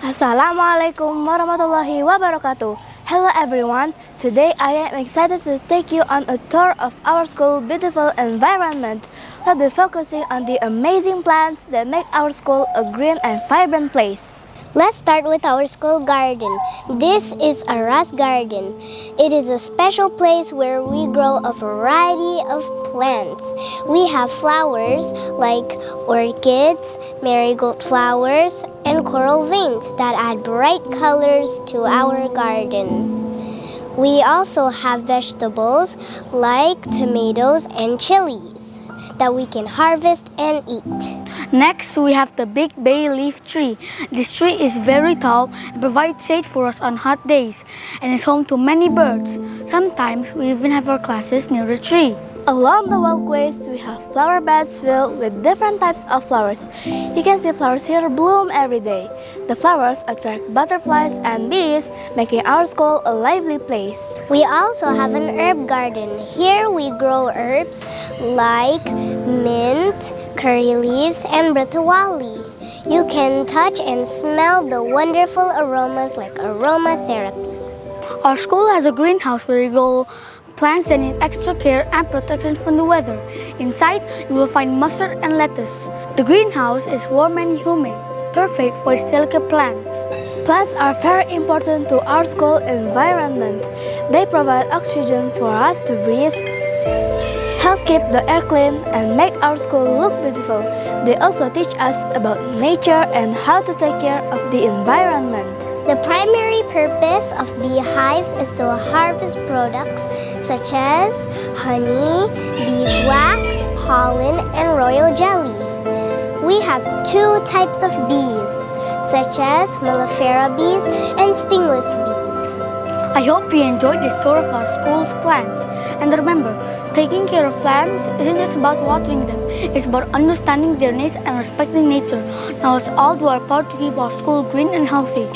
Assalamualaikum warahmatullahi wabarakatuh. Hello everyone. Today I am excited to take you on a tour of our school beautiful environment. We'll be focusing on the amazing plants that make our school a green and vibrant place. Let's start with our school garden. This is a rose garden. It is a special place where we grow a variety of plants. We have flowers like orchids, marigold flowers, and coral veins that add bright colors to our garden. We also have vegetables like tomatoes and chilies that we can harvest and eat. Next, we have the big bay leaf tree. This tree is very tall and provides shade for us on hot days and is home to many birds. Sometimes we even have our classes near the tree. Along the walkways, we have flower beds filled with different types of flowers. You can see flowers here bloom every day. The flowers attract butterflies and bees, making our school a lively place. We also have an herb garden. Here we grow herbs like mint, curry leaves, and bratawali. You can touch and smell the wonderful aromas like aromatherapy. Our school has a greenhouse where we grow plants that need extra care and protection from the weather. Inside, you will find mustard and lettuce. The greenhouse is warm and humid, perfect for delicate plants. Plants are very important to our school environment. They provide oxygen for us to breathe, help keep the air clean, and make our school look beautiful. They also teach us about nature and how to take care of the environment. The primary purpose of beehives is to harvest products such as honey, beeswax, pollen, and royal jelly. We have two types of bees, such as mellifera bees and stingless bees. I hope you enjoyed this tour of our school's plants. And remember, taking care of plants isn't just about watering them, it's about understanding their needs and respecting nature. Now let's all do our part to keep our school green and healthy.